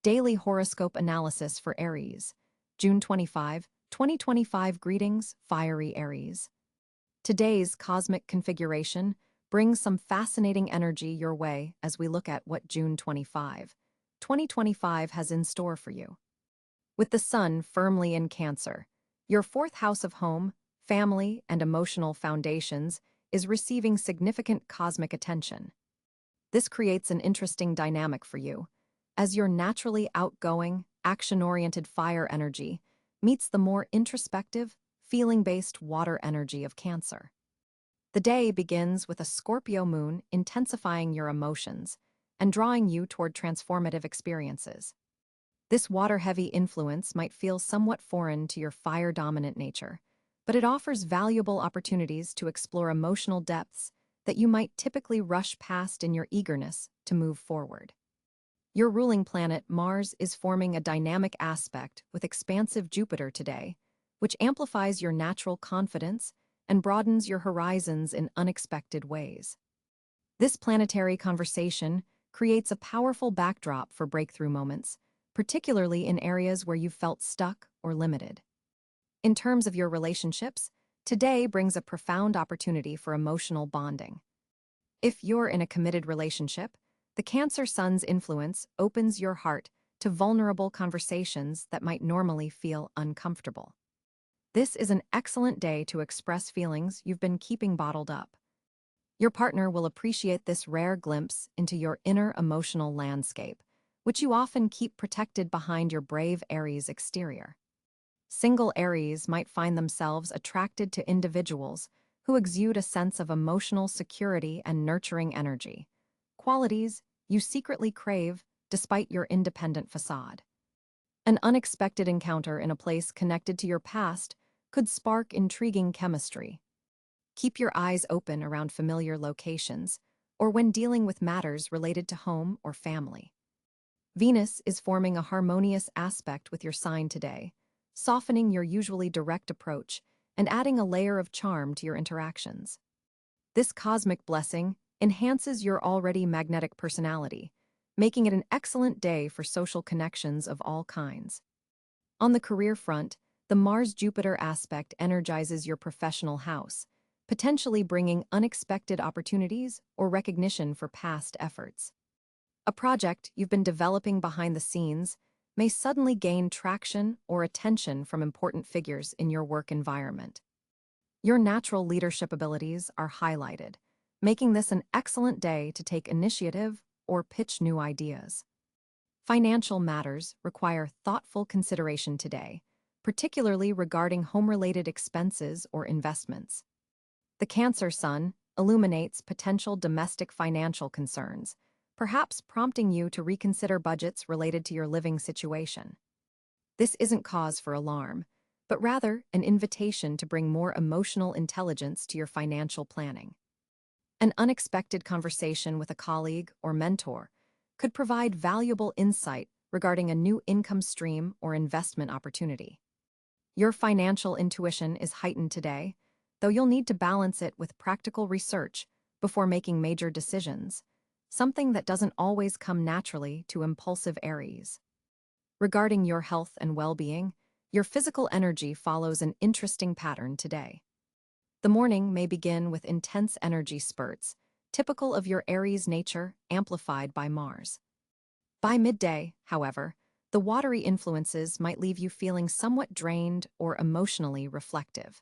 Daily Horoscope Analysis for Aries, June 25, 2025. Greetings, fiery Aries. Today's cosmic configuration brings some fascinating energy your way as we look at what June 25, 2025 has in store for you. With the sun firmly in Cáncer, your fourth house of home, family, and emotional foundations is receiving significant cosmic attention. This creates an interesting dynamic for you, as your naturally outgoing, action-oriented fire energy meets the more introspective, feeling-based water energy of Cáncer. The day begins with a Scorpio moon intensifying your emotions and drawing you toward transformative experiences. This water-heavy influence might feel somewhat foreign to your fire-dominant nature, but it offers valuable opportunities to explore emotional depths that you might typically rush past in your eagerness to move forward. Your ruling planet, Mars, is forming a dynamic aspect with expansive Jupiter today, which amplifies your natural confidence and broadens your horizons in unexpected ways. This planetary conversation creates a powerful backdrop for breakthrough moments, particularly in areas where you've felt stuck or limited. In terms of your relationships, today brings a profound opportunity for emotional bonding. If you're in a committed relationship, the Cáncer Sun's influence opens your heart to vulnerable conversations that might normally feel uncomfortable. This is an excellent day to express feelings you've been keeping bottled up. Your partner will appreciate this rare glimpse into your inner emotional landscape, which you often keep protected behind your brave Aries exterior. Single Aries might find themselves attracted to individuals who exude a sense of emotional security and nurturing energy, qualities you secretly crave despite your independent facade. An unexpected encounter in a place connected to your past could spark intriguing chemistry. Keep your eyes open around familiar locations or when dealing with matters related to home or family. Venus is forming a harmonious aspect with your sign today, softening your usually direct approach and adding a layer of charm to your interactions. This cosmic blessing enhances your already magnetic personality, making it an excellent day for social connections of all kinds. On the career front, the Mars-Jupiter aspect energizes your professional house, potentially bringing unexpected opportunities or recognition for past efforts. A project you've been developing behind the scenes may suddenly gain traction or attention from important figures in your work environment. Your natural leadership abilities are highlighted, making this an excellent day to take initiative or pitch new ideas. Financial matters require thoughtful consideration today, particularly regarding home-related expenses or investments. The Cáncer Sun illuminates potential domestic financial concerns, perhaps prompting you to reconsider budgets related to your living situation. This isn't cause for alarm, but rather an invitation to bring more emotional intelligence to your financial planning. An unexpected conversation with a colleague or mentor could provide valuable insight regarding a new income stream or investment opportunity. Your financial intuition is heightened today, though you'll need to balance it with practical research before making major decisions, something that doesn't always come naturally to impulsive Aries. Regarding your health and well-being, your physical energy follows an interesting pattern today. The morning may begin with intense energy spurts, typical of your Aries nature amplified by Mars. By midday, however, the watery influences might leave you feeling somewhat drained or emotionally reflective.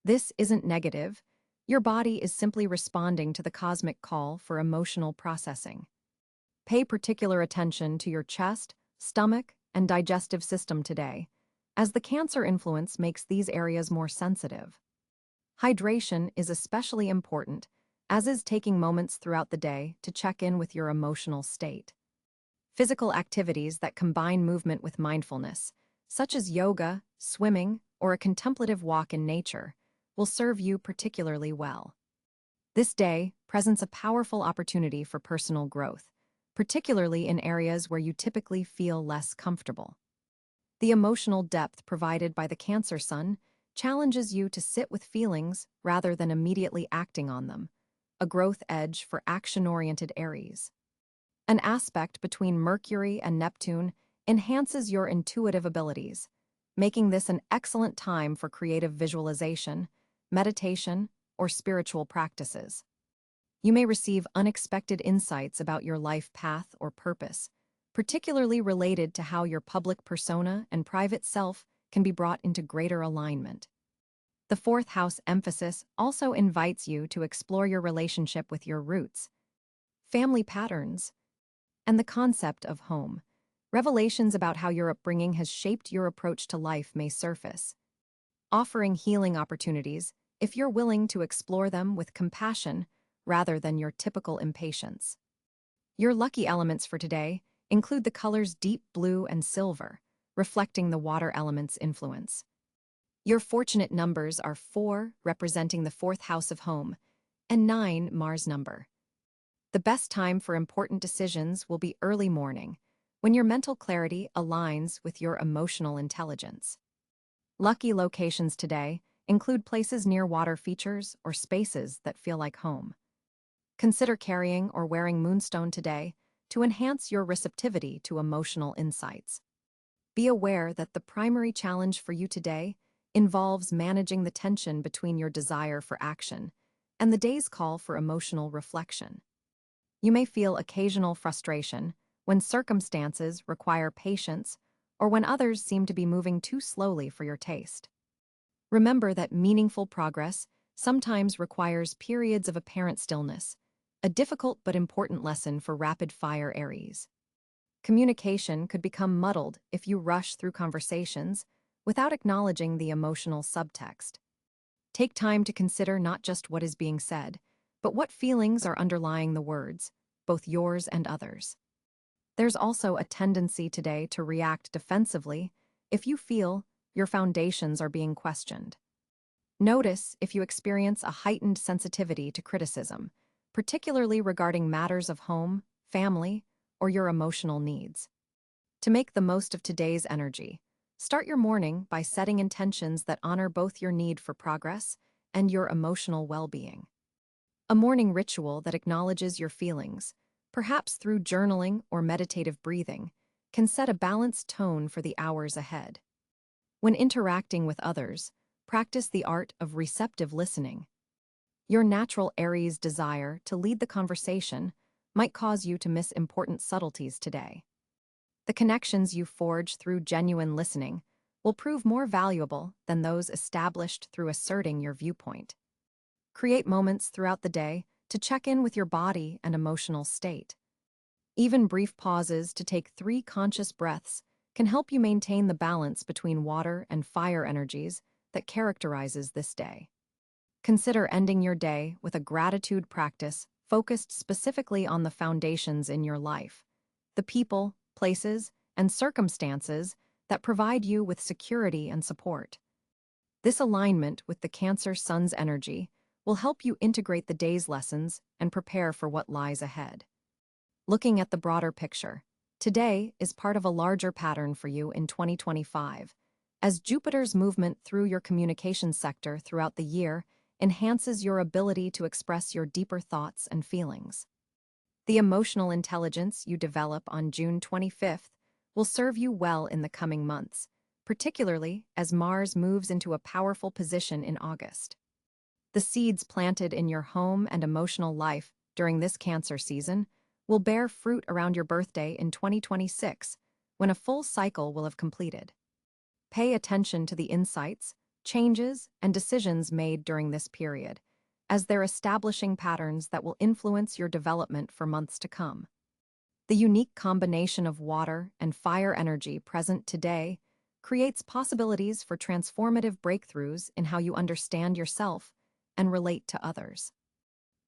This isn't negative. Your body is simply responding to the cosmic call for emotional processing. Pay particular attention to your chest, stomach, and digestive system today, as the Cáncer influence makes these areas more sensitive. Hydration is especially important, as is taking moments throughout the day to check in with your emotional state. Physical activities that combine movement with mindfulness, such as yoga, swimming, or a contemplative walk in nature, will serve you particularly well. This day presents a powerful opportunity for personal growth, particularly in areas where you typically feel less comfortable. The emotional depth provided by the Cáncer Sun challenges you to sit with feelings rather than immediately acting on them, a growth edge for action-oriented Aries. An aspect between Mercury and Neptune enhances your intuitive abilities, making this an excellent time for creative visualization, meditation, or spiritual practices. You may receive unexpected insights about your life path or purpose, particularly related to how your public persona and private self can be brought into greater alignment. The fourth house emphasis also invites you to explore your relationship with your roots, family patterns, and the concept of home. Revelations about how your upbringing has shaped your approach to life may surface, offering healing opportunities if you're willing to explore them with compassion rather than your typical impatience. Your lucky elements for today include the colors deep blue and silver, reflecting the water element's influence. Your fortunate numbers are 4, representing the fourth house of home, and 9, Mars number. The best time for important decisions will be early morning, when your mental clarity aligns with your emotional intelligence. Lucky locations today include places near water features or spaces that feel like home. Consider carrying or wearing moonstone today to enhance your receptivity to emotional insights. Be aware that the primary challenge for you today involves managing the tension between your desire for action and the day's call for emotional reflection. You may feel occasional frustration when circumstances require patience or when others seem to be moving too slowly for your taste. Remember that meaningful progress sometimes requires periods of apparent stillness, a difficult but important lesson for rapid-fire Aries. Communication could become muddled if you rush through conversations without acknowledging the emotional subtext. Take time to consider not just what is being said, but what feelings are underlying the words, both yours and others. There's also a tendency today to react defensively if you feel your foundations are being questioned. Notice if you experience a heightened sensitivity to criticism, particularly regarding matters of home, family, or your emotional needs. To make the most of today's energy, start your morning by setting intentions that honor both your need for progress and your emotional well-being. A morning ritual that acknowledges your feelings, perhaps through journaling or meditative breathing, can set a balanced tone for the hours ahead. When interacting with others, practice the art of receptive listening. Your natural Aries desire to lead the conversation might cause you to miss important subtleties today. The connections you forge through genuine listening will prove more valuable than those established through asserting your viewpoint. Create moments throughout the day to check in with your body and emotional state. Even brief pauses to take 3 conscious breaths can help you maintain the balance between water and fire energies that characterizes this day. Consider ending your day with a gratitude practice focused specifically on the foundations in your life, the people, places, and circumstances that provide you with security and support. This alignment with the Cáncer Sun's energy will help you integrate the day's lessons and prepare for what lies ahead. Looking at the broader picture, today is part of a larger pattern for you in 2025, as Jupiter's movement through your communications sector throughout the year enhances your ability to express your deeper thoughts and feelings. The emotional intelligence you develop on June 25th will serve you well in the coming months, particularly as Mars moves into a powerful position in August. The seeds planted in your home and emotional life during this Cancer season will bear fruit around your birthday in 2026, when a full cycle will have completed. Pay attention to the insights, changes, and decisions made during this period, as they're establishing patterns that will influence your development for months to come. The unique combination of water and fire energy present today creates possibilities for transformative breakthroughs in how you understand yourself and relate to others.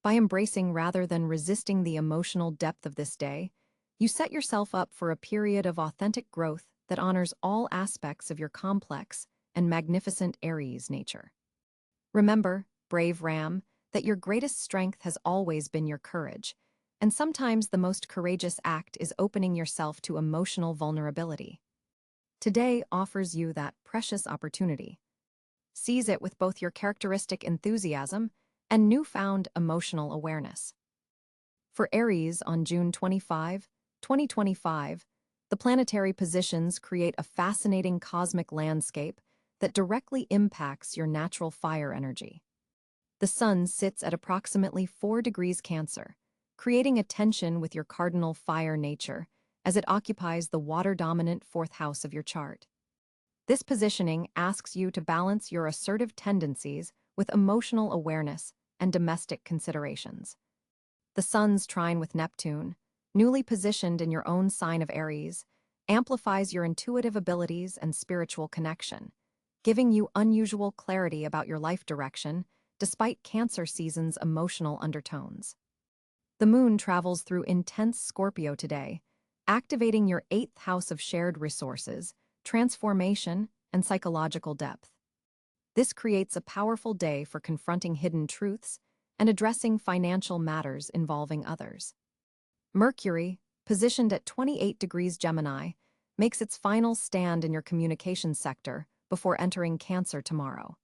By embracing rather than resisting the emotional depth of this day, you set yourself up for a period of authentic growth that honors all aspects of your complex and magnificent Aries nature. Remember, brave Ram, that your greatest strength has always been your courage, and sometimes the most courageous act is opening yourself to emotional vulnerability. Today offers you that precious opportunity. Seize it with both your characteristic enthusiasm and newfound emotional awareness. For Aries on June 25, 2025, the planetary positions create a fascinating cosmic landscape that directly impacts your natural fire energy. The Sun sits at approximately 4 degrees Cáncer, creating a tension with your cardinal fire nature as it occupies the water-dominant fourth house of your chart. This positioning asks you to balance your assertive tendencies with emotional awareness and domestic considerations. The Sun's trine with Neptune, newly positioned in your own sign of Aries, amplifies your intuitive abilities and spiritual connection, giving you unusual clarity about your life direction despite Cáncer season's emotional undertones. The Moon travels through intense Scorpio today, activating your 8th house of shared resources, transformation, and psychological depth. This creates a powerful day for confronting hidden truths and addressing financial matters involving others. Mercury, positioned at 28 degrees Gemini, makes its final stand in your communications sector before entering Cáncer tomorrow.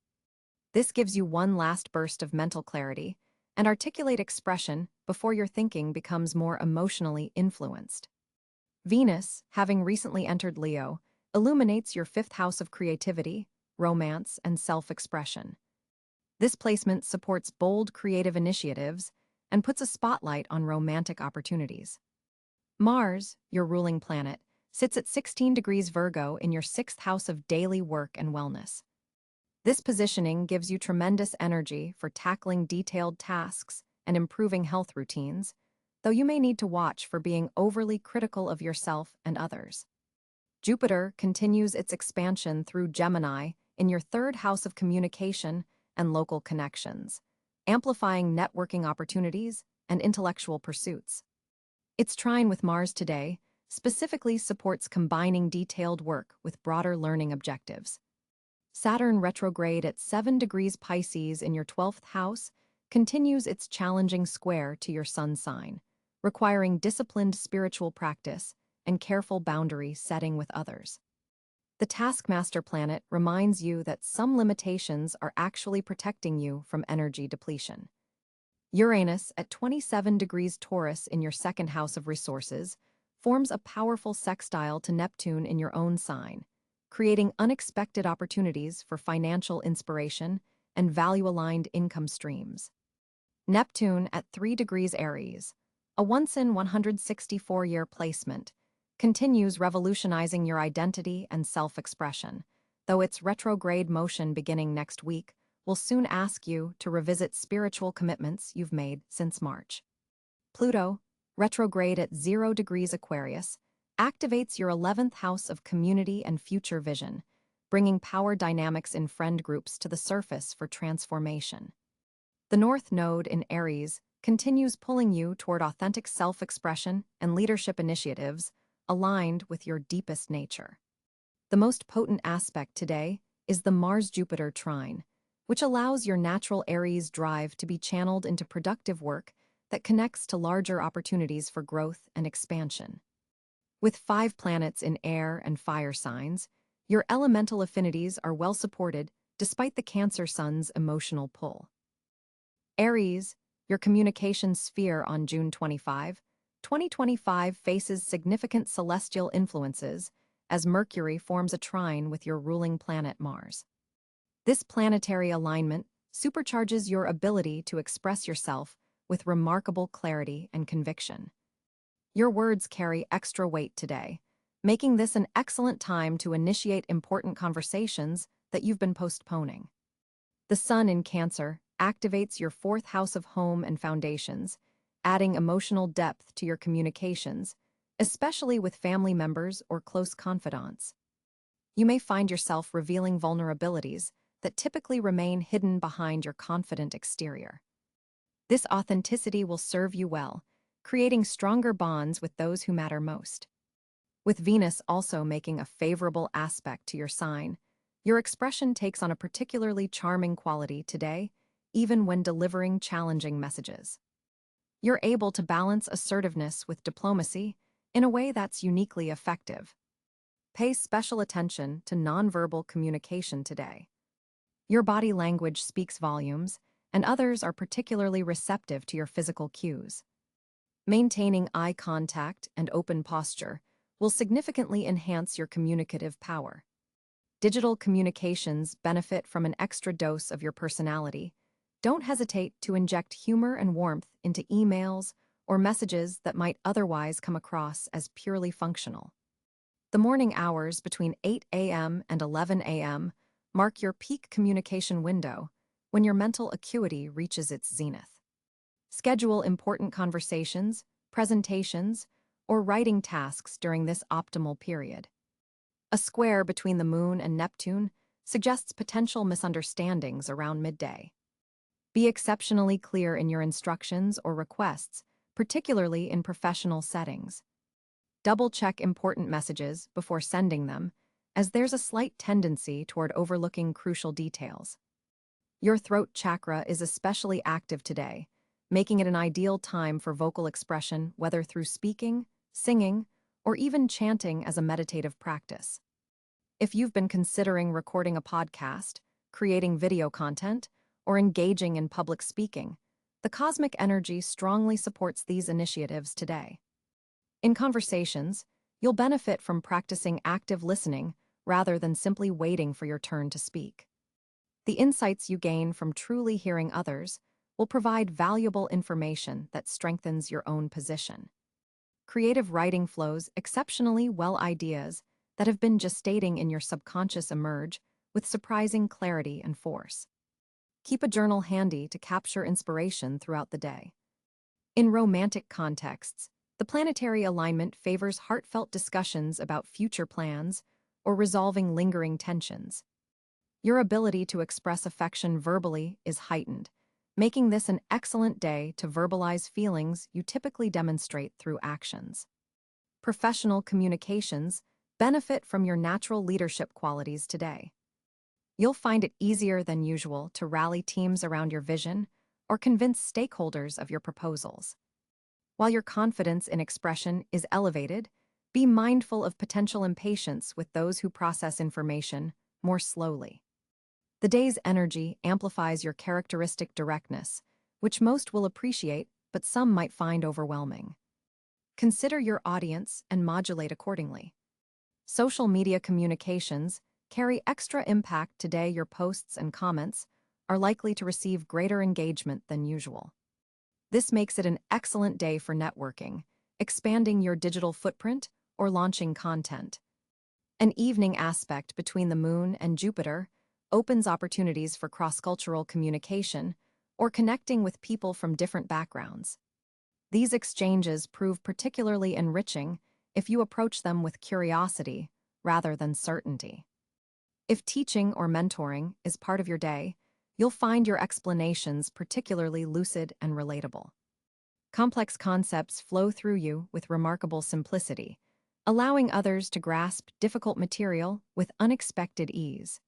This gives you one last burst of mental clarity and articulate expression before your thinking becomes more emotionally influenced. Venus, having recently entered Leo, illuminates your 5th house of creativity, romance, and self-expression. This placement supports bold creative initiatives and puts a spotlight on romantic opportunities. Mars, your ruling planet, sits at 16 degrees Virgo in your 6th house of daily work and wellness. This positioning gives you tremendous energy for tackling detailed tasks and improving health routines, though you may need to watch for being overly critical of yourself and others. Jupiter continues its expansion through Gemini in your 3rd house of communication and local connections, amplifying networking opportunities and intellectual pursuits. Its trine with Mars today specifically supports combining detailed work with broader learning objectives. Saturn retrograde at 7 degrees Pisces in your 12th house continues its challenging square to your sun sign, requiring disciplined spiritual practice and careful boundary setting with others. The taskmaster planet reminds you that some limitations are actually protecting you from energy depletion. Uranus at 27 degrees Taurus in your 2nd house of resources forms a powerful sextile to Neptune in your own sign, creating unexpected opportunities for financial inspiration and value-aligned income streams. Neptune at 3 degrees Aries, a once-in-164-year placement, continues revolutionizing your identity and self-expression, though its retrograde motion beginning next week will soon ask you to revisit spiritual commitments you've made since March. Pluto, retrograde at 0 degrees Aquarius, activates your 11th house of community and future vision, bringing power dynamics in friend groups to the surface for transformation. The North Node in Aries continues pulling you toward authentic self-expression and leadership initiatives aligned with your deepest nature. The most potent aspect today is the Mars-Jupiter trine, which allows your natural Aries drive to be channeled into productive work that connects to larger opportunities for growth and expansion. With 5 planets in air and fire signs, your elemental affinities are well supported despite the Cáncer sun's emotional pull. Aries, your communication sphere on June 25, 2025 faces significant celestial influences as Mercury forms a trine with your ruling planet Mars. This planetary alignment supercharges your ability to express yourself with remarkable clarity and conviction. Your words carry extra weight today, making this an excellent time to initiate important conversations that you've been postponing. The Sun in Cáncer activates your 4th house of home and foundations, adding emotional depth to your communications, especially with family members or close confidants. You may find yourself revealing vulnerabilities that typically remain hidden behind your confident exterior. This authenticity will serve you well, creating stronger bonds with those who matter most. With Venus also making a favorable aspect to your sign, your expression takes on a particularly charming quality today, even when delivering challenging messages. You're able to balance assertiveness with diplomacy in a way that's uniquely effective. Pay special attention to nonverbal communication today. Your body language speaks volumes, and others are particularly receptive to your physical cues. Maintaining eye contact and open posture will significantly enhance your communicative power. Digital communications benefit from an extra dose of your personality. Don't hesitate to inject humor and warmth into emails or messages that might otherwise come across as purely functional. The morning hours between 8 a.m. and 11 a.m. mark your peak communication window, when your mental acuity reaches its zenith. Schedule important conversations, presentations, or writing tasks during this optimal period. A square between the Moon and Neptune suggests potential misunderstandings around midday. Be exceptionally clear in your instructions or requests, particularly in professional settings. Double-check important messages before sending them, as there's a slight tendency toward overlooking crucial details. Your throat chakra is especially active today, making it an ideal time for vocal expression, whether through speaking, singing, or even chanting as a meditative practice. If you've been considering recording a podcast, creating video content, or engaging in public speaking, the cosmic energy strongly supports these initiatives today. In conversations, you'll benefit from practicing active listening rather than simply waiting for your turn to speak. The insights you gain from truly hearing others will provide valuable information that strengthens your own position. Creative writing flows exceptionally well. Ideas that have been gestating in your subconscious emerge with surprising clarity and force. Keep a journal handy to capture inspiration throughout the day. In romantic contexts, the planetary alignment favors heartfelt discussions about future plans or resolving lingering tensions. Your ability to express affection verbally is heightened, making this an excellent day to verbalize feelings you typically demonstrate through actions. Professional communications benefit from your natural leadership qualities today. You'll find it easier than usual to rally teams around your vision or convince stakeholders of your proposals. While your confidence in expression is elevated, be mindful of potential impatience with those who process information more slowly. The day's energy amplifies your characteristic directness, which most will appreciate, but some might find overwhelming. Consider your audience and modulate accordingly. Social media communications carry extra impact today. Your posts and comments are likely to receive greater engagement than usual. This makes it an excellent day for networking, expanding your digital footprint, or launching content. An evening aspect between the Moon and Jupiter opens opportunities for cross-cultural communication or connecting with people from different backgrounds. These exchanges prove particularly enriching if you approach them with curiosity rather than certainty. If teaching or mentoring is part of your day, you'll find your explanations particularly lucid and relatable. Complex concepts flow through you with remarkable simplicity, allowing others to grasp difficult material with unexpected ease.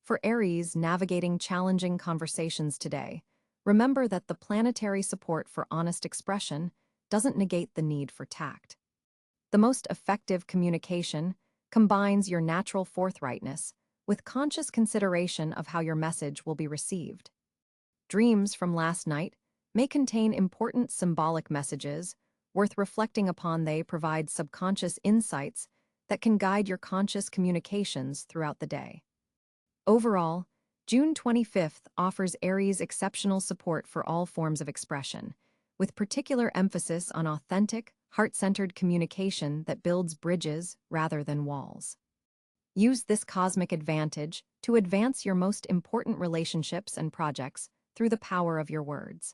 For Aries navigating challenging conversations today, remember that the planetary support for honest expression doesn't negate the need for tact. The most effective communication combines your natural forthrightness with conscious consideration of how your message will be received. Dreams from last night may contain important symbolic messages worth reflecting upon. They provide subconscious insights that can guide your conscious communications throughout the day. Overall, June 25th offers Aries exceptional support for all forms of expression, with particular emphasis on authentic, heart-centered communication that builds bridges rather than walls. Use this cosmic advantage to advance your most important relationships and projects through the power of your words.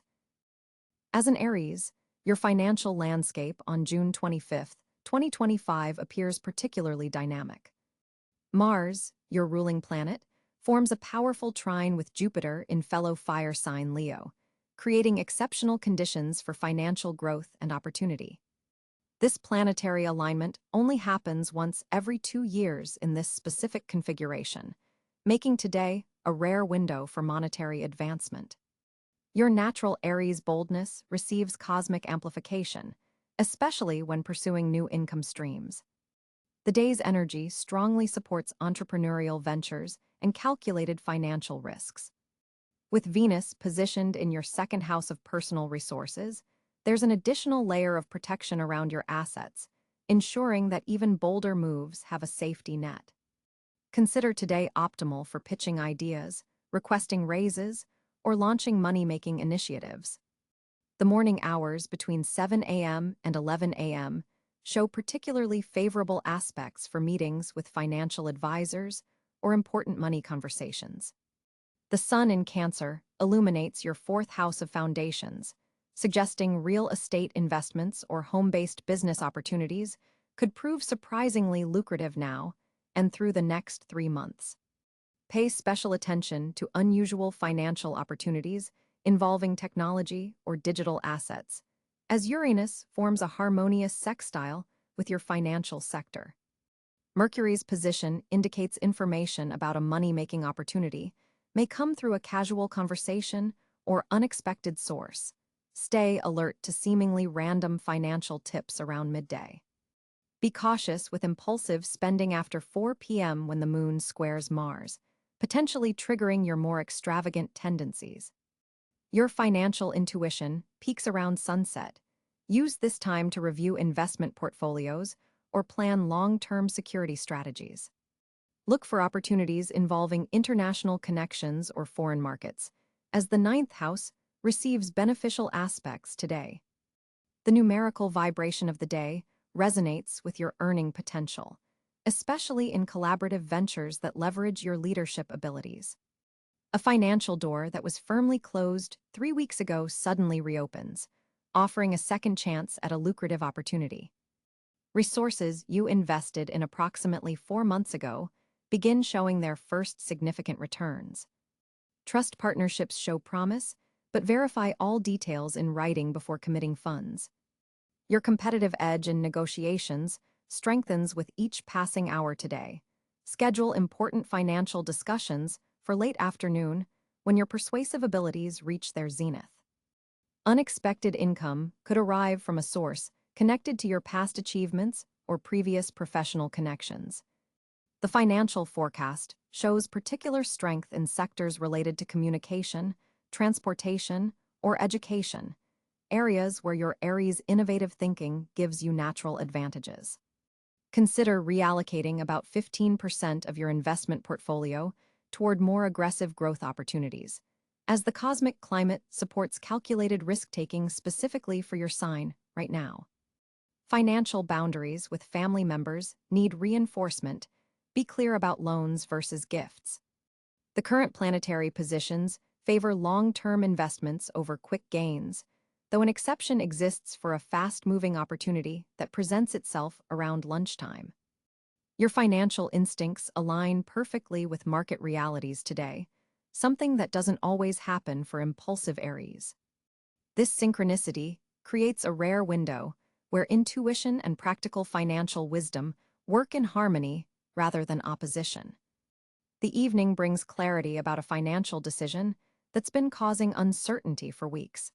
As an Aries, your financial landscape on June 25th, 2025 appears particularly dynamic. Mars, your ruling planet, forms a powerful trine with Jupiter in fellow fire sign Leo, creating exceptional conditions for financial growth and opportunity. This planetary alignment only happens once every 2 years in this specific configuration, making today a rare window for monetary advancement. Your natural Aries boldness receives cosmic amplification, especially when pursuing new income streams. The day's energy strongly supports entrepreneurial ventures and calculated financial risks. With Venus positioned in your second house of personal resources, there's an additional layer of protection around your assets, ensuring that even bolder moves have a safety net. Consider today optimal for pitching ideas, requesting raises, or launching money-making initiatives. The morning hours between 7 a.m. and 11 a.m. show particularly favorable aspects for meetings with financial advisors or important money conversations. The sun in Cancer illuminates your fourth house of foundations, suggesting real estate investments or home-based business opportunities could prove surprisingly lucrative now and through the next 3 months. Pay special attention to unusual financial opportunities involving technology or digital assets, as Uranus forms a harmonious sextile with your financial sector. Mercury's position indicates information about a money-making opportunity may come through a casual conversation or unexpected source. Stay alert to seemingly random financial tips around midday. Be cautious with impulsive spending after 4 p.m. when the moon squares Mars, potentially triggering your more extravagant tendencies. Your financial intuition peaks around sunset. Use this time to review investment portfolios or plan long-term security strategies. Look for opportunities involving international connections or foreign markets, as the ninth house receives beneficial aspects today. The numerical vibration of the day resonates with your earning potential, especially in collaborative ventures that leverage your leadership abilities. A financial door that was firmly closed 3 weeks ago suddenly reopens, offering a second chance at a lucrative opportunity. Resources you invested in approximately 4 months ago begin showing their first significant returns. Trust partnerships show promise, but verify all details in writing before committing funds. Your competitive edge in negotiations strengthens with each passing hour today. Schedule important financial discussions for late afternoon when your persuasive abilities reach their zenith. Unexpected income could arrive from a source connected to your past achievements or previous professional connections. The financial forecast shows particular strength in sectors related to communication, transportation, or education, areas where your Aries innovative thinking gives you natural advantages. Consider reallocating about 15% of your investment portfolio toward more aggressive growth opportunities, as the cosmic climate supports calculated risk-taking specifically for your sign right now. Financial boundaries with family members need reinforcement. Be clear about loans versus gifts. The current planetary positions favor long-term investments over quick gains, though an exception exists for a fast-moving opportunity that presents itself around lunchtime. Your financial instincts align perfectly with market realities today, something that doesn't always happen for impulsive Aries. This synchronicity creates a rare window where intuition and practical financial wisdom work in harmony rather than opposition. The evening brings clarity about a financial decision that's been causing uncertainty for weeks.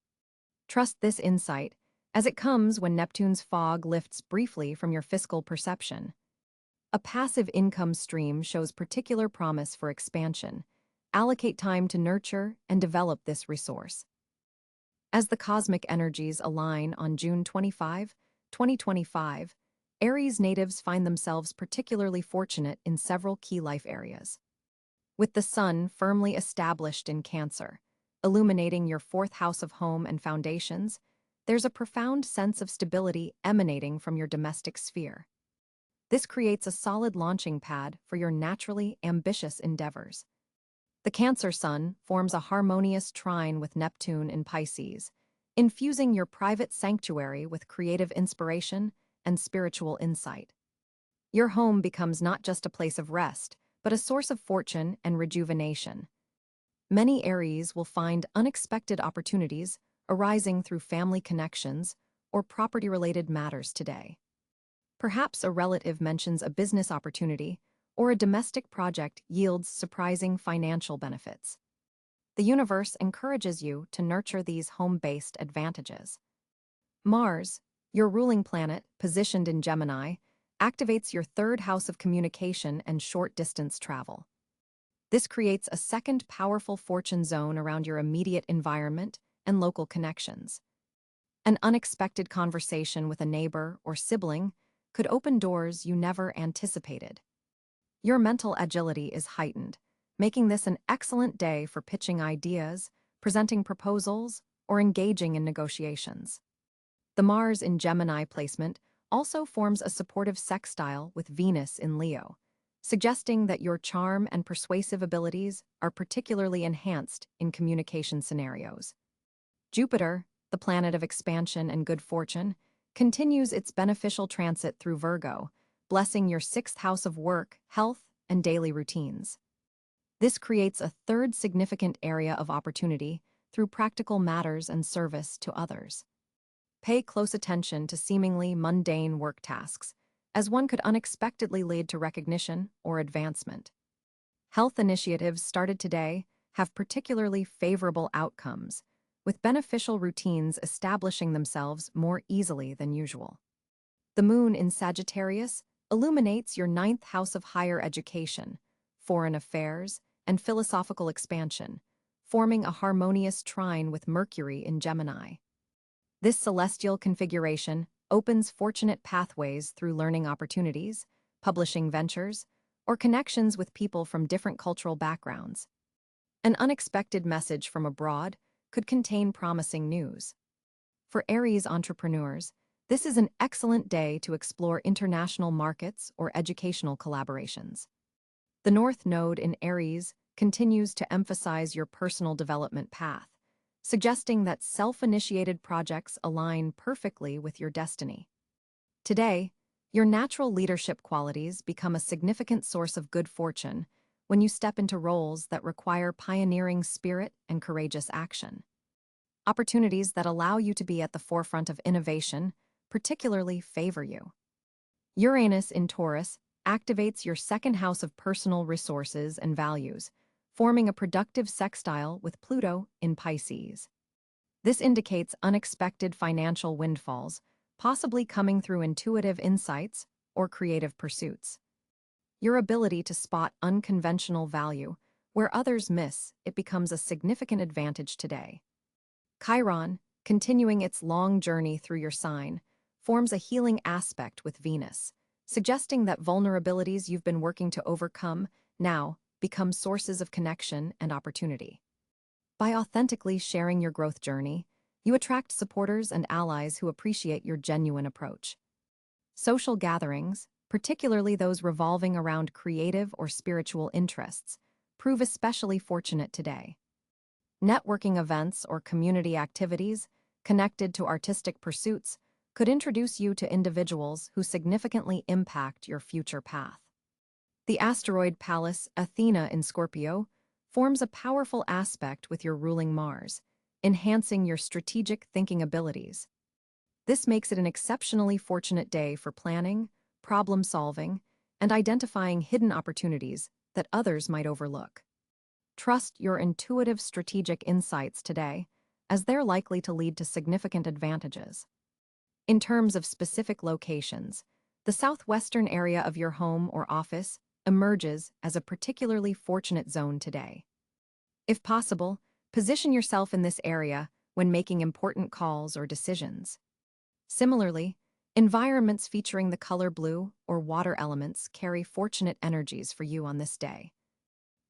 Trust this insight, as it comes when Neptune's fog lifts briefly from your fiscal perception. A passive income stream shows particular promise for expansion. Allocate time to nurture and develop this resource. As the cosmic energies align on June 25, 2025, Aries natives find themselves particularly fortunate in several key life areas. With the sun firmly established in Cancer, illuminating your fourth house of home and foundations, there's a profound sense of stability emanating from your domestic sphere. This creates a solid launching pad for your naturally ambitious endeavors. The Cancer sun forms a harmonious trine with Neptune in Pisces, infusing your private sanctuary with creative inspiration and spiritual insight. Your home becomes not just a place of rest, but a source of fortune and rejuvenation. Many Aries will find unexpected opportunities arising through family connections or property-related matters today. Perhaps a relative mentions a business opportunity or a domestic project yields surprising financial benefits. The universe encourages you to nurture these home-based advantages. Mars, your ruling planet, positioned in Gemini, activates your third house of communication and short-distance travel. This creates a second powerful fortune zone around your immediate environment and local connections. An unexpected conversation with a neighbor or sibling could open doors you never anticipated. Your mental agility is heightened, making this an excellent day for pitching ideas, presenting proposals, or engaging in negotiations. The Mars in Gemini placement also forms a supportive sextile with Venus in Leo, suggesting that your charm and persuasive abilities are particularly enhanced in communication scenarios. Jupiter, the planet of expansion and good fortune, continues its beneficial transit through Virgo, blessing your sixth house of work, health, and daily routines. This creates a third significant area of opportunity through practical matters and service to others. Pay close attention to seemingly mundane work tasks, as one could unexpectedly lead to recognition or advancement. Health initiatives started today have particularly favorable outcomes, with beneficial routines establishing themselves more easily than usual. The moon in Sagittarius illuminates your ninth house of higher education, foreign affairs, and philosophical expansion, forming a harmonious trine with Mercury in Gemini. This celestial configuration opens fortunate pathways through learning opportunities, publishing ventures, or connections with people from different cultural backgrounds. An unexpected message from abroad could contain promising news. For Aries entrepreneurs, this is an excellent day to explore international markets or educational collaborations. The North Node in Aries continues to emphasize your personal development path, suggesting that self-initiated projects align perfectly with your destiny. Today, your natural leadership qualities become a significant source of good fortune when you step into roles that require pioneering spirit and courageous action. Opportunities that allow you to be at the forefront of innovation particularly favor you. Uranus in Taurus activates your second house of personal resources and values, forming a productive sextile with Pluto in Pisces. This indicates unexpected financial windfalls, possibly coming through intuitive insights or creative pursuits. Your ability to spot unconventional value where others miss it becomes a significant advantage today. Chiron, continuing its long journey through your sign, forms a healing aspect with Venus, suggesting that vulnerabilities you've been working to overcome now become sources of connection and opportunity. By authentically sharing your growth journey, you attract supporters and allies who appreciate your genuine approach. Social gatherings, particularly those revolving around creative or spiritual interests, prove especially fortunate today. Networking events or community activities connected to artistic pursuits could introduce you to individuals who significantly impact your future path. The asteroid Pallas Athena in Scorpio forms a powerful aspect with your ruling Mars, enhancing your strategic thinking abilities. This makes it an exceptionally fortunate day for planning, problem-solving, and identifying hidden opportunities that others might overlook. Trust your intuitive strategic insights today, as they're likely to lead to significant advantages. In terms of specific locations, the southwestern area of your home or office emerges as a particularly fortunate zone today. If possible, position yourself in this area when making important calls or decisions. Similarly, environments featuring the color blue or water elements carry fortunate energies for you on this day.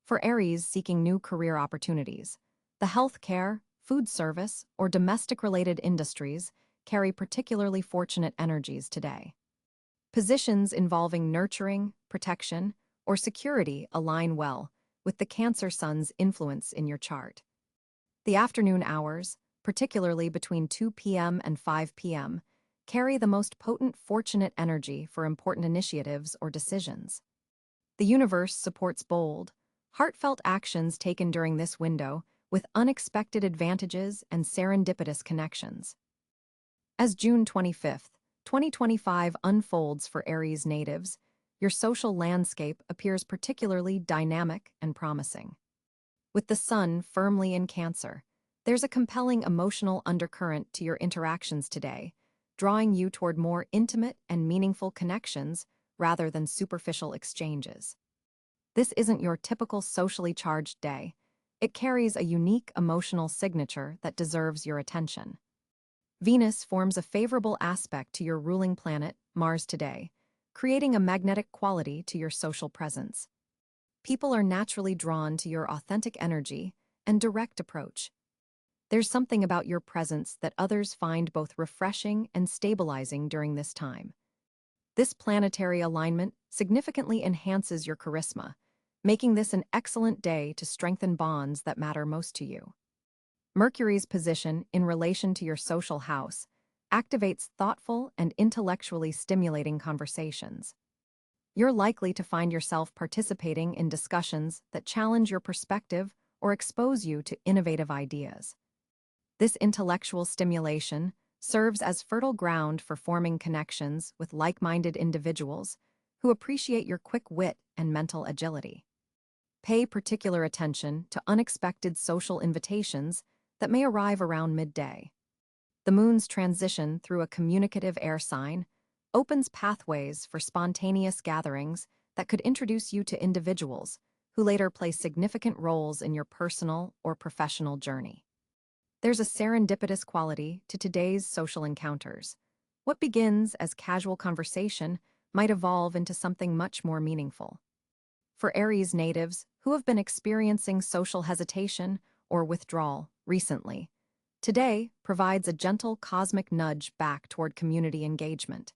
For Aries seeking new career opportunities, the healthcare, food service, or domestic-related industries carry particularly fortunate energies today. Positions involving nurturing, protection, or security align well with the Cáncer sun's influence in your chart. The afternoon hours, particularly between 2 p.m. and 5 p.m., carry the most potent fortunate energy for important initiatives or decisions. The universe supports bold, heartfelt actions taken during this window with unexpected advantages and serendipitous connections. As June 25th, 2025 unfolds for Aries natives, your social landscape appears particularly dynamic and promising. With the sun firmly in Cáncer, there's a compelling emotional undercurrent to your interactions today, drawing you toward more intimate and meaningful connections rather than superficial exchanges. This isn't your typical socially charged day. It carries a unique emotional signature that deserves your attention. Venus forms a favorable aspect to your ruling planet, Mars, today, creating a magnetic quality to your social presence. People are naturally drawn to your authentic energy and direct approach. There's something about your presence that others find both refreshing and stabilizing during this time. This planetary alignment significantly enhances your charisma, making this an excellent day to strengthen bonds that matter most to you. Mercury's position in relation to your social house activates thoughtful and intellectually stimulating conversations. You're likely to find yourself participating in discussions that challenge your perspective or expose you to innovative ideas. This intellectual stimulation serves as fertile ground for forming connections with like-minded individuals who appreciate your quick wit and mental agility. Pay particular attention to unexpected social invitations that may arrive around midday. The moon's transition through a communicative air sign opens pathways for spontaneous gatherings that could introduce you to individuals who later play significant roles in your personal or professional journey. There's a serendipitous quality to today's social encounters. What begins as casual conversation might evolve into something much more meaningful. For Aries natives who have been experiencing social hesitation or withdrawal recently, today provides a gentle cosmic nudge back toward community engagement.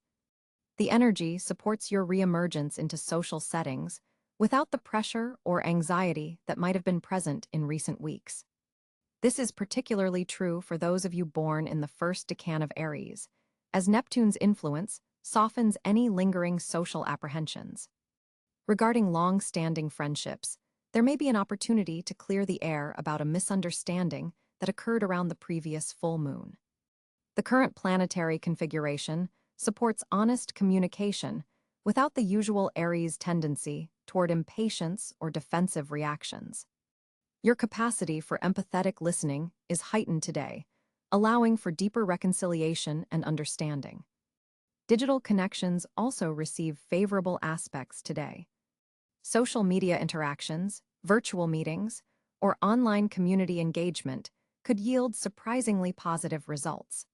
The energy supports your reemergence into social settings without the pressure or anxiety that might have been present in recent weeks. This is particularly true for those of you born in the first decan of Aries, as Neptune's influence softens any lingering social apprehensions. Regarding long-standing friendships, there may be an opportunity to clear the air about a misunderstanding that occurred around the previous full moon. The current planetary configuration supports honest communication without the usual Aries tendency toward impatience or defensive reactions. Your capacity for empathetic listening is heightened today, allowing for deeper reconciliation and understanding. Digital connections also receive favorable aspects today. Social media interactions, virtual meetings, or online community engagement could yield surprisingly positive results.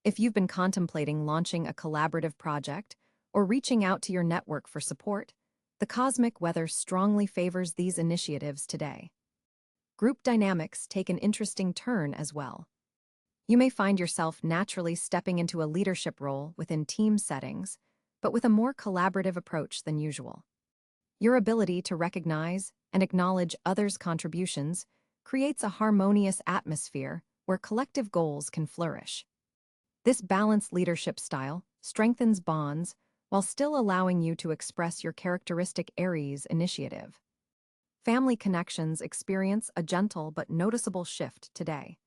If you've been contemplating launching a collaborative project or reaching out to your network for support, the cosmic weather strongly favors these initiatives today. Group dynamics take an interesting turn as well. You may find yourself naturally stepping into a leadership role within team settings, but with a more collaborative approach than usual. Your ability to recognize and acknowledge others' contributions creates a harmonious atmosphere where collective goals can flourish. This balanced leadership style strengthens bonds while still allowing you to express your characteristic Aries initiative. Family connections experience a gentle but noticeable shift today.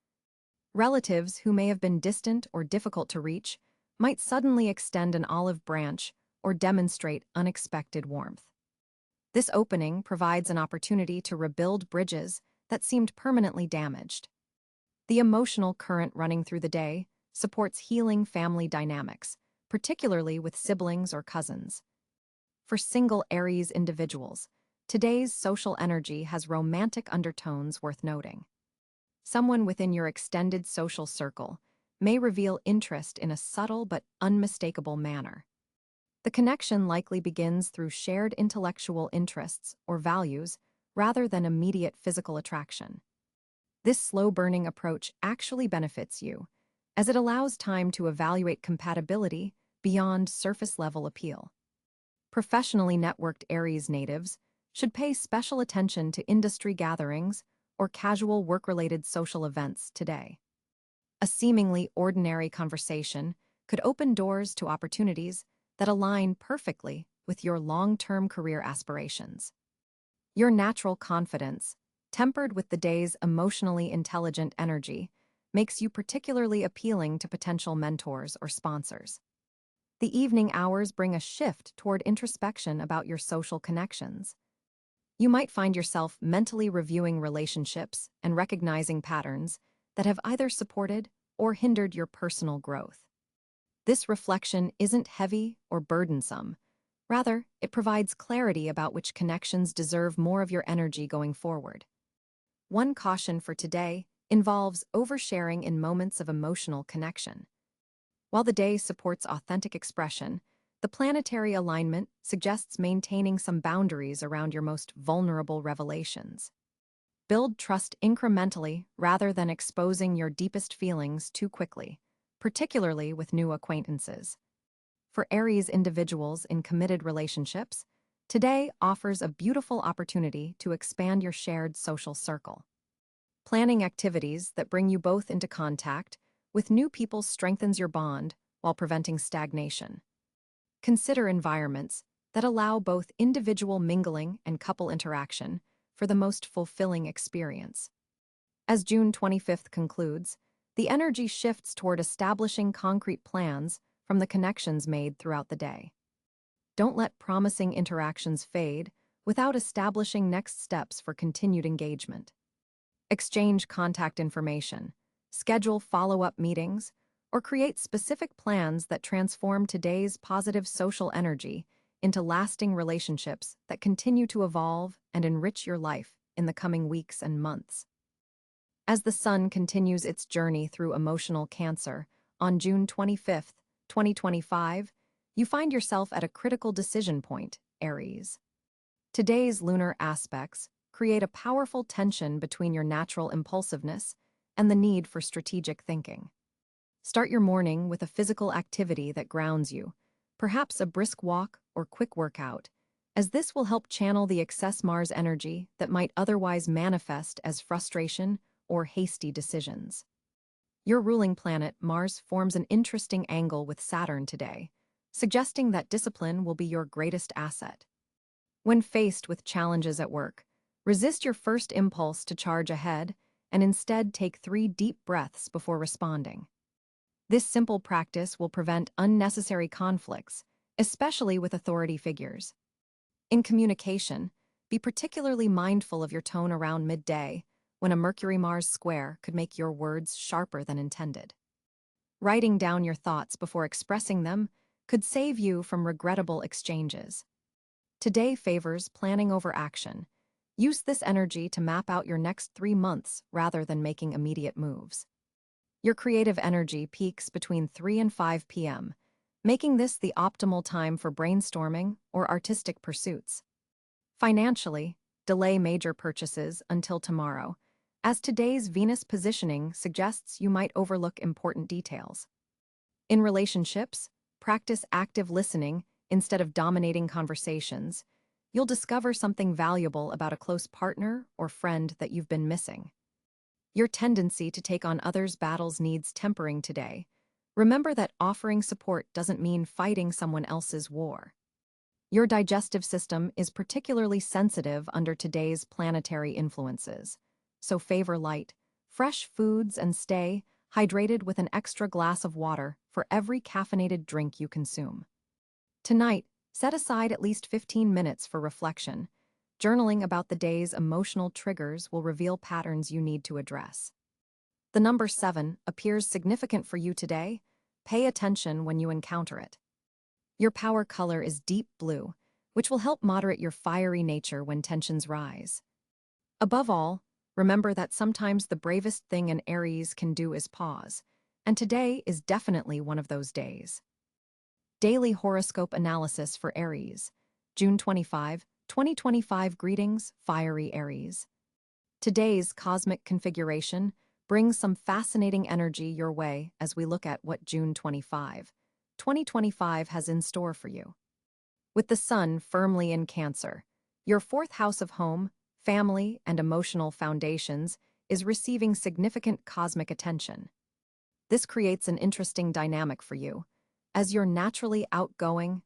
Relatives who may have been distant or difficult to reach might suddenly extend an olive branch or demonstrate unexpected warmth. This opening provides an opportunity to rebuild bridges that seemed permanently damaged. The emotional current running through the day supports healing family dynamics, particularly with siblings or cousins. For single Aries individuals, today's social energy has romantic undertones worth noting. Someone within your extended social circle may reveal interest in a subtle but unmistakable manner. The connection likely begins through shared intellectual interests or values rather than immediate physical attraction. This slow-burning approach actually benefits you, as it allows time to evaluate compatibility beyond surface-level appeal. Professionally networked Aries natives should pay special attention to industry gatherings or casual work-related social events today. A seemingly ordinary conversation could open doors to opportunities that align perfectly with your long-term career aspirations. Your natural confidence, tempered with the day's emotionally intelligent energy, makes you particularly appealing to potential mentors or sponsors. The evening hours bring a shift toward introspection about your social connections. You might find yourself mentally reviewing relationships and recognizing patterns that have either supported or hindered your personal growth. This reflection isn't heavy or burdensome. Rather, it provides clarity about which connections deserve more of your energy going forward. One caution for today involves oversharing in moments of emotional connection. While the day supports authentic expression, the planetary alignment suggests maintaining some boundaries around your most vulnerable revelations. Build trust incrementally rather than exposing your deepest feelings too quickly, particularly with new acquaintances. For Aries individuals in committed relationships, today offers a beautiful opportunity to expand your shared social circle. Planning activities that bring you both into contact with new people strengthens your bond while preventing stagnation. Consider environments that allow both individual mingling and couple interaction for the most fulfilling experience. As June 25th concludes, the energy shifts toward establishing concrete plans from the connections made throughout the day. Don't let promising interactions fade without establishing next steps for continued engagement. Exchange contact information, schedule follow-up meetings, or create specific plans that transform today's positive social energy into lasting relationships that continue to evolve and enrich your life in the coming weeks and months. As the sun continues its journey through emotional Cáncer, on June 25th, 2025, you find yourself at a critical decision point, Aries. Today's lunar aspects create a powerful tension between your natural impulsiveness and the need for strategic thinking. Start your morning with a physical activity that grounds you, perhaps a brisk walk or quick workout, as this will help channel the excess Mars energy that might otherwise manifest as frustration or hasty decisions. Your ruling planet, Mars, forms an interesting angle with Saturn today, suggesting that discipline will be your greatest asset. When faced with challenges at work, resist your first impulse to charge ahead and instead take 3 deep breaths before responding. This simple practice will prevent unnecessary conflicts, especially with authority figures. In communication, be particularly mindful of your tone around midday, when a Mercury-Mars square could make your words sharper than intended. Writing down your thoughts before expressing them could save you from regrettable exchanges. Today favors planning over action. Use this energy to map out your next 3 months rather than making immediate moves. Your creative energy peaks between 3 and 5 p.m., making this the optimal time for brainstorming or artistic pursuits. Financially, delay major purchases until tomorrow, as today's Venus positioning suggests you might overlook important details. In relationships, practice active listening instead of dominating conversations. You'll discover something valuable about a close partner or friend that you've been missing. Your tendency to take on others' battles needs tempering today. Remember that offering support doesn't mean fighting someone else's war. Your digestive system is particularly sensitive under today's planetary influences, so favor light, fresh foods and stay hydrated with an extra glass of water for every caffeinated drink you consume. Tonight, set aside at least 15 minutes for reflection. Journaling about the day's emotional triggers will reveal patterns you need to address. The number 7 appears significant for you today. Pay attention when you encounter it. Your power color is deep blue, which will help moderate your fiery nature when tensions rise. Above all, remember that sometimes the bravest thing an Aries can do is pause, and today is definitely one of those days. Daily Horoscope Analysis for Aries, June 25, 2025. Greetings, fiery Aries. Today's cosmic configuration brings some fascinating energy your way as we look at what June 25, 2025 has in store for you. With the sun firmly in Cáncer, your 4th house of home, family, and emotional foundations is receiving significant cosmic attention. This creates an interesting dynamic for you, as your naturally outgoing